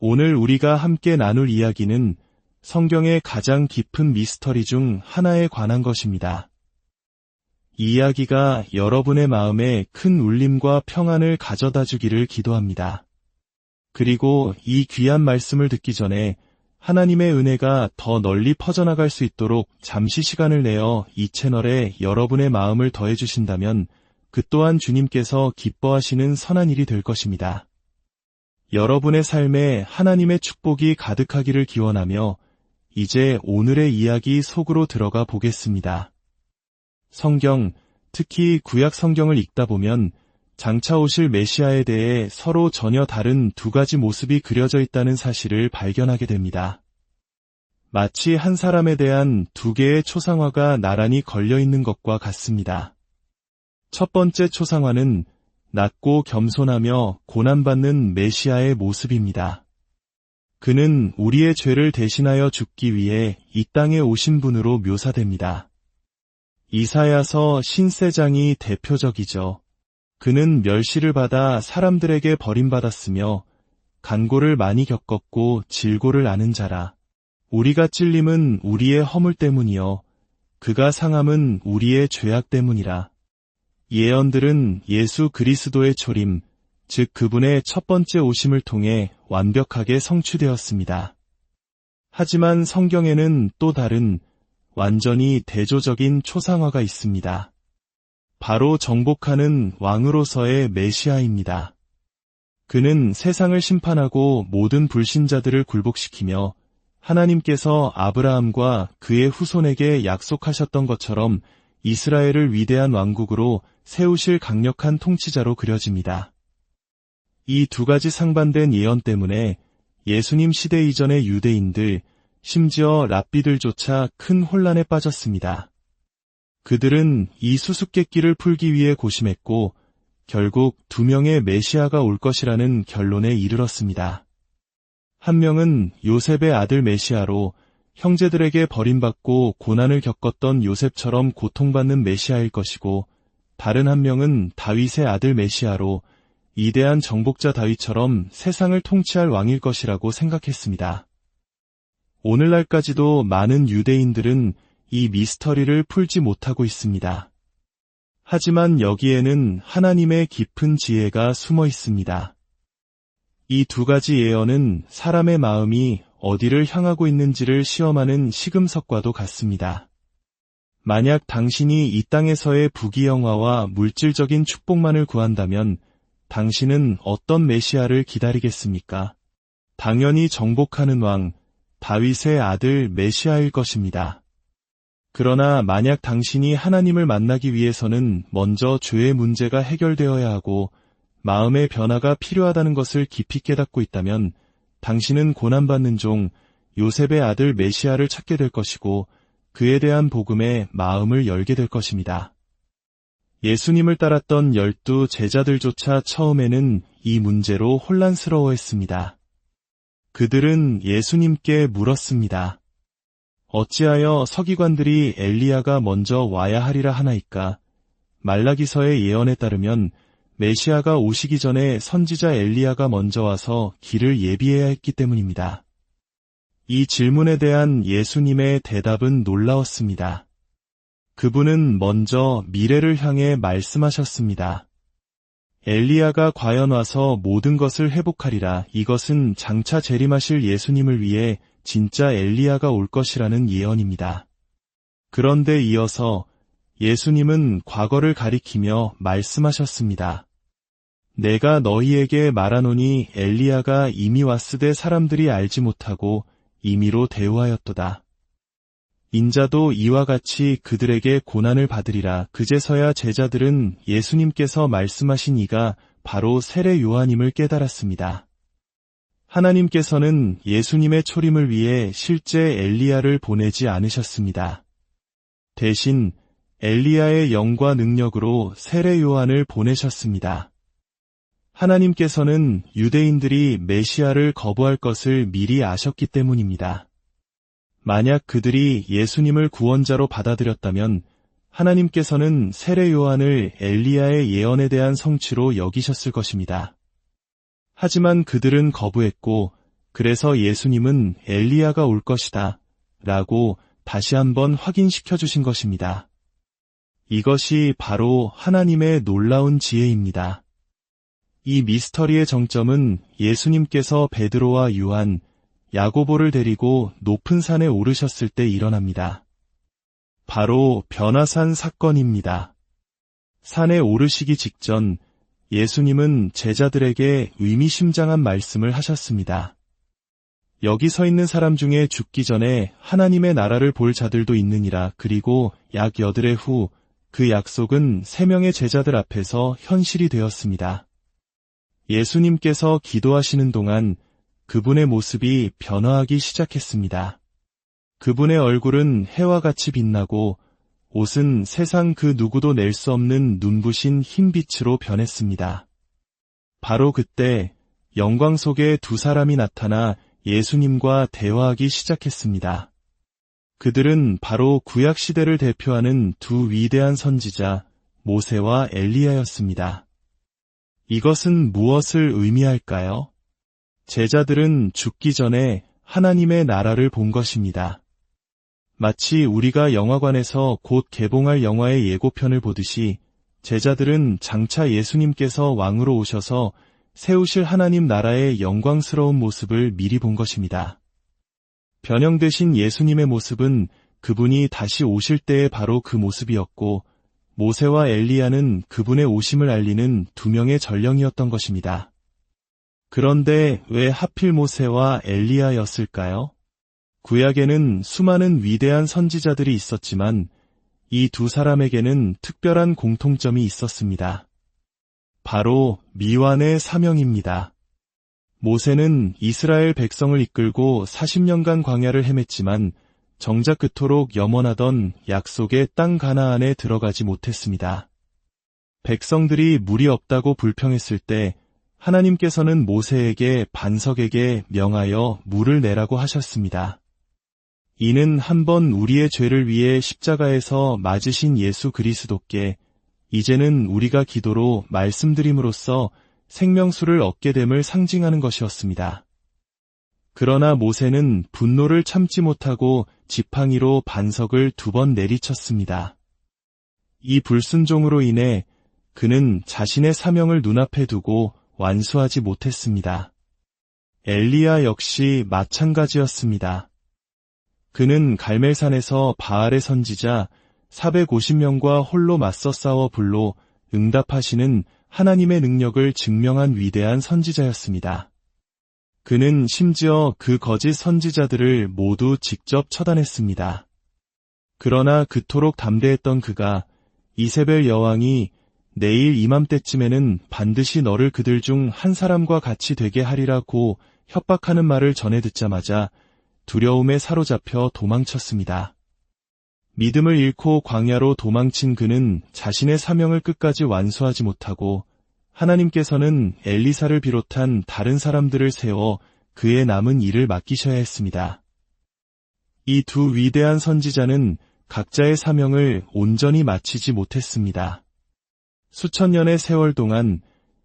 오늘 우리가 함께 나눌 이야기는 성경의 가장 깊은 미스터리 중 하나에 관한 것입니다. 이 이야기가 여러분의 마음에 큰 울림과 평안을 가져다 주기를 기도합니다. 그리고 이 귀한 말씀을 듣기 전에 하나님의 은혜가 더 널리 퍼져나갈 수 있도록 잠시 시간을 내어 이 채널에 여러분의 마음을 더해주신다면 그 또한 주님께서 기뻐하시는 선한 일이 될 것입니다. 여러분의 삶에 하나님의 축복이 가득하기를 기원하며 이제 오늘의 이야기 속으로 들어가 보겠습니다. 성경, 특히 구약 성경을 읽다 보면 장차 오실 메시아에 대해 서로 전혀 다른 두 가지 모습이 그려져 있다는 사실을 발견하게 됩니다. 마치 한 사람에 대한 두 개의 초상화가 나란히 걸려 있는 것과 같습니다. 첫 번째 초상화는 낮고 겸손하며 고난받는 메시아의 모습입니다. 그는 우리의 죄를 대신하여 죽기 위해 이 땅에 오신 분으로 묘사됩니다. 이사야서 신세장이 대표적이죠. 그는 멸시를 받아 사람들에게 버림받았으며 간고를 많이 겪었고 질고를 아는 자라. 우리가 찔림은 우리의 허물 때문이요 그가 상함은 우리의 죄악 때문이라. 예언들은 예수 그리스도의 초림, 즉 그분의 첫 번째 오심을 통해 완벽하게 성취되었습니다. 하지만 성경에는 또 다른 완전히 대조적인 초상화가 있습니다. 바로 정복하는 왕으로서의 메시아입니다. 그는 세상을 심판하고 모든 불신자들을 굴복시키며 하나님께서 아브라함과 그의 후손에게 약속하셨던 것처럼 이스라엘을 위대한 왕국으로 세우실 강력한 통치자로 그려집니다. 이 두 가지 상반된 예언 때문에 예수님 시대 이전의 유대인들, 심지어 랍비들조차 큰 혼란에 빠졌습니다. 그들은 이 수수께끼를 풀기 위해 고심했고 결국 두 명의 메시아가 올 것이라는 결론에 이르렀습니다. 한 명은 요셉의 아들 메시아로 형제들에게 버림받고 고난을 겪었던 요셉처럼 고통받는 메시아일 것이고 다른 한 명은 다윗의 아들 메시아로 위대한 정복자 다윗처럼 세상을 통치할 왕일 것이라고 생각했습니다. 오늘날까지도 많은 유대인들은 이 미스터리를 풀지 못하고 있습니다. 하지만 여기에는 하나님의 깊은 지혜가 숨어 있습니다. 이 두 가지 예언은 사람의 마음이 어디를 향하고 있는지를 시험하는 시금석과도 같습니다. 만약 당신이 이 땅에서의 부귀영화와 물질적인 축복만을 구한다면 당신은 어떤 메시아를 기다리겠습니까? 당연히 정복하는 왕, 다윗의 아들 메시아일 것입니다. 그러나 만약 당신이 하나님을 만나기 위해서는 먼저 죄의 문제가 해결되어야 하고 마음의 변화가 필요하다는 것을 깊이 깨닫고 있다면 당신은 고난받는 종 요셉의 아들 메시아를 찾게 될 것이고 그에 대한 복음에 마음을 열게 될 것입니다. 예수님을 따랐던 12 제자들조차 처음에는 이 문제로 혼란스러워했습니다. 그들은 예수님께 물었습니다. 어찌하여 서기관들이 엘리야가 먼저 와야 하리라 하나이까? 말라기서의 예언에 따르면 메시아가 오시기 전에 선지자 엘리야가 먼저 와서 길을 예비해야 했기 때문입니다. 이 질문에 대한 예수님의 대답은 놀라웠습니다. 그분은 먼저 미래를 향해 말씀하셨습니다. 엘리야가 과연 와서 모든 것을 회복하리라. 이것은 장차 재림하실 예수님을 위해 진짜 엘리야가 올 것이라는 예언입니다. 그런데 이어서 예수님은 과거를 가리키며 말씀하셨습니다. 내가 너희에게 말하노니 엘리야가 이미 왔으되 사람들이 알지 못하고 임의로 대우하였도다. 인자도 이와 같이 그들에게 고난을 받으리라. 그제서야 제자들은 예수님께서 말씀하신 이가 바로 세례 요한임을 깨달았습니다. 하나님께서는 예수님의 초림을 위해 실제 엘리야를 보내지 않으셨습니다. 대신 엘리야의 영과 능력으로 세례 요한을 보내셨습니다. 하나님께서는 유대인들이 메시아를 거부할 것을 미리 아셨기 때문입니다. 만약 그들이 예수님을 구원자로 받아들였다면 하나님께서는 세례 요한을 엘리야의 예언에 대한 성취로 여기셨을 것입니다. 하지만 그들은 거부했고 그래서 예수님은 엘리야가 올 것이다 라고 다시 한번 확인시켜 주신 것입니다. 이것이 바로 하나님의 놀라운 지혜입니다. 이 미스터리의 정점은 예수님께서 베드로와 요한, 야고보를 데리고 높은 산에 오르셨을 때 일어납니다. 바로 변화산 사건입니다. 산에 오르시기 직전 예수님은 제자들에게 의미심장한 말씀을 하셨습니다. 여기 서 있는 사람 중에 죽기 전에 하나님의 나라를 볼 자들도 있느니라. 그리고 약 8해 후 그 약속은 3명의 제자들 앞에서 현실이 되었습니다. 예수님께서 기도하시는 동안 그분의 모습이 변화하기 시작했습니다. 그분의 얼굴은 해와 같이 빛나고 옷은 세상 그 누구도 낼 수 없는 눈부신 흰빛으로 변했습니다. 바로 그때 영광 속에 2 사람이 나타나 예수님과 대화하기 시작했습니다. 그들은 바로 구약 시대를 대표하는 2 위대한 선지자 모세와 엘리야였습니다. 이것은 무엇을 의미할까요? 제자들은 죽기 전에 하나님의 나라를 본 것입니다. 마치 우리가 영화관에서 곧 개봉할 영화의 예고편을 보듯이 제자들은 장차 예수님께서 왕으로 오셔서 세우실 하나님 나라의 영광스러운 모습을 미리 본 것입니다. 변형되신 예수님의 모습은 그분이 다시 오실 때의 바로 그 모습이었고, 모세와 엘리야는 그분의 오심을 알리는 2명의 전령이었던 것입니다. 그런데 왜 하필 모세와 엘리야였을까요? 구약에는 수많은 위대한 선지자들이 있었지만 이 2 사람에게는 특별한 공통점이 있었습니다. 바로 미완의 사명입니다. 모세는 이스라엘 백성을 이끌고 40년간 광야를 헤맸지만 정작 그토록 염원하던 약속의 땅 가나안에 들어가지 못했습니다. 백성들이 물이 없다고 불평했을 때 하나님께서는 모세에게 반석에게 명하여 물을 내라고 하셨습니다. 이는 한번 우리의 죄를 위해 십자가에서 맞으신 예수 그리스도께 이제는 우리가 기도로 말씀드림으로써 생명수를 얻게 됨을 상징하는 것이었습니다. 그러나 모세는 분노를 참지 못하고 지팡이로 반석을 2번 내리쳤습니다. 이 불순종으로 인해 그는 자신의 사명을 눈앞에 두고 완수하지 못했습니다. 엘리야 역시 마찬가지였습니다. 그는 갈멜산에서 바알의 선지자 450명과 홀로 맞서 싸워 불로 응답하시는 하나님의 능력을 증명한 위대한 선지자였습니다. 그는 심지어 그 거짓 선지자들을 모두 직접 처단했습니다. 그러나 그토록 담대했던 그가 이세벨 여왕이 내일 이맘때쯤에는 반드시 너를 그들 중 한 사람과 같이 되게 하리라고 협박하는 말을 전해 듣자마자 두려움에 사로잡혀 도망쳤습니다. 믿음을 잃고 광야로 도망친 그는 자신의 사명을 끝까지 완수하지 못하고 하나님께서는 엘리사를 비롯한 다른 사람들을 세워 그의 남은 일을 맡기셔야 했습니다. 이 2 위대한 선지자는 각자의 사명을 온전히 마치지 못했습니다. 수천 년의 세월 동안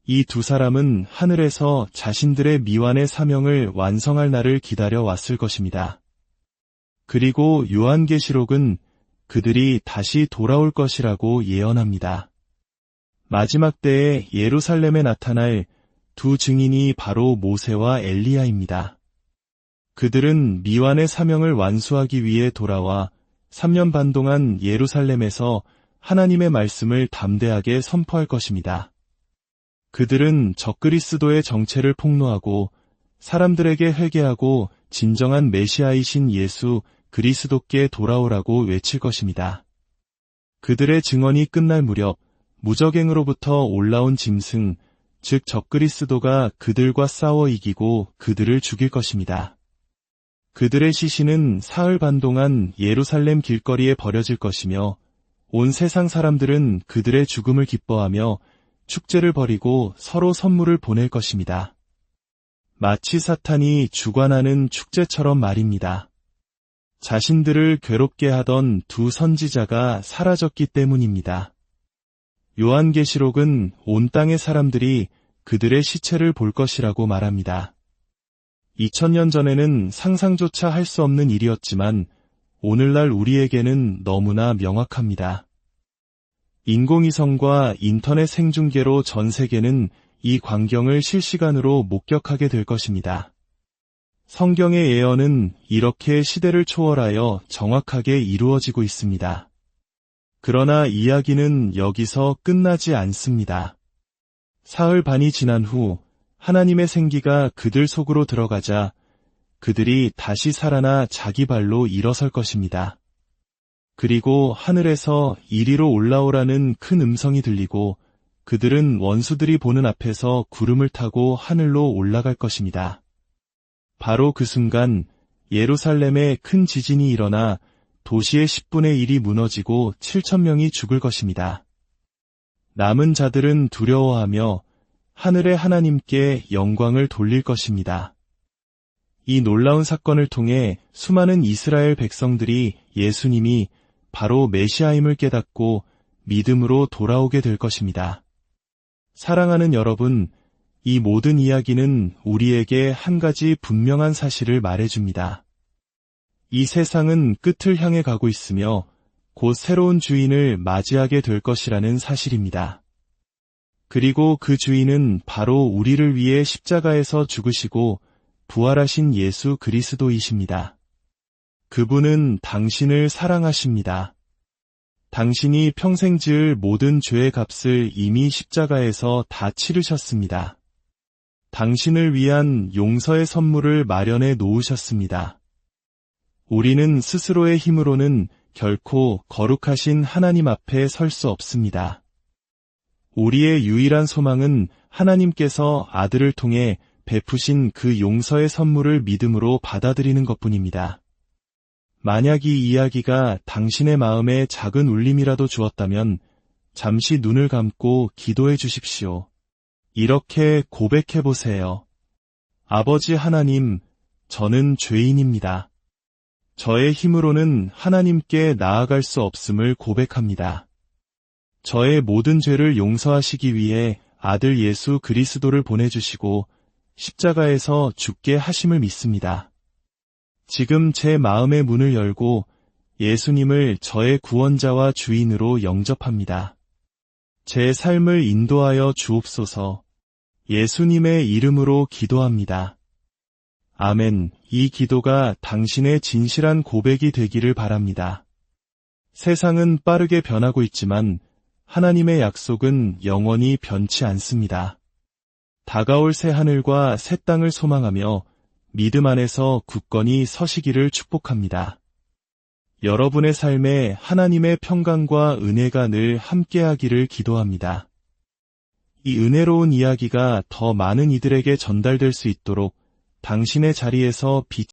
이 2 사람은 하늘에서 자신들의 미완의 사명을 완성할 날을 기다려 왔을 것입니다. 그리고 요한계시록은 그들이 다시 돌아올 것이라고 예언합니다. 마지막 때에 예루살렘에 나타날 2 증인이 바로 모세와 엘리야입니다. 그들은 미완의 사명을 완수하기 위해 돌아와 3년 반 동안 예루살렘에서 하나님의 말씀을 담대하게 선포할 것입니다. 그들은 적그리스도의 정체를 폭로하고 사람들에게 회개하고 진정한 메시아이신 예수 그리스도께 돌아오라고 외칠 것입니다. 그들의 증언이 끝날 무렵 무적행으로부터 올라온 짐승, 즉 적그리스도가 그들과 싸워 이기고 그들을 죽일 것입니다. 그들의 시신은 사흘 반 동안 예루살렘 길거리에 버려질 것이며 온 세상 사람들은 그들의 죽음을 기뻐하며 축제를 벌이고 서로 선물을 보낼 것입니다. 마치 사탄이 주관하는 축제처럼 말입니다. 자신들을 괴롭게 하던 2 선지자가 사라졌기 때문입니다. 요한계시록은 온 땅의 사람들이 그들의 시체를 볼 것이라고 말합니다. 2000년 전에는 상상조차 할 수 없는 일이었지만 오늘날 우리에게는 너무나 명확합니다. 인공위성과 인터넷 생중계로 전 세계는 이 광경을 실시간으로 목격하게 될 것입니다. 성경의 예언은 이렇게 시대를 초월하여 정확하게 이루어지고 있습니다. 그러나 이야기는 여기서 끝나지 않습니다. 사흘 반이 지난 후 하나님의 생기가 그들 속으로 들어가자 그들이 다시 살아나 자기 발로 일어설 것입니다. 그리고 하늘에서 이리로 올라오라는 큰 음성이 들리고 그들은 원수들이 보는 앞에서 구름을 타고 하늘로 올라갈 것입니다. 바로 그 순간 예루살렘에 큰 지진이 일어나 도시의 10분의 1이 무너지고 7,000명이 죽을 것입니다. 남은 자들은 두려워하며 하늘의 하나님께 영광을 돌릴 것입니다. 이 놀라운 사건을 통해 수많은 이스라엘 백성들이 예수님이 바로 메시아임을 깨닫고 믿음으로 돌아오게 될 것입니다. 사랑하는 여러분, 이 모든 이야기는 우리에게 한 가지 분명한 사실을 말해줍니다. 이 세상은 끝을 향해 가고 있으며 곧 새로운 주인을 맞이하게 될 것이라는 사실입니다. 그리고 그 주인은 바로 우리를 위해 십자가에서 죽으시고 부활하신 예수 그리스도이십니다. 그분은 당신을 사랑하십니다. 당신이 평생 지을 모든 죄의 값을 이미 십자가에서 다 치르셨습니다. 당신을 위한 용서의 선물을 마련해 놓으셨습니다. 우리는 스스로의 힘으로는 결코 거룩하신 하나님 앞에 설 수 없습니다. 우리의 유일한 소망은 하나님께서 아들을 통해 베푸신 그 용서의 선물을 믿음으로 받아들이는 것뿐입니다. 만약 이 이야기가 당신의 마음에 작은 울림이라도 주었다면 잠시 눈을 감고 기도해 주십시오. 이렇게 고백해 보세요. 아버지 하나님, 저는 죄인입니다. 저의 힘으로는 하나님께 나아갈 수 없음을 고백합니다. 저의 모든 죄를 용서하시기 위해 아들 예수 그리스도를 보내주시고 십자가에서 죽게 하심을 믿습니다. 지금 제 마음의 문을 열고 예수님을 저의 구원자와 주인으로 영접합니다. 제 삶을 인도하여 주옵소서. 예수님의 이름으로 기도합니다. 아멘. 이 기도가 당신의 진실한 고백이 되기를 바랍니다. 세상은 빠르게 변하고 있지만 하나님의 약속은 영원히 변치 않습니다. 다가올 새 하늘과 새 땅을 소망하며 믿음 안에서 굳건히 서시기를 축복합니다. 여러분의 삶에 하나님의 평강과 은혜가 늘 함께하기를 기도합니다. 이 은혜로운 이야기가 더 많은 이들에게 전달될 수 있도록 당신의 자리에서 빛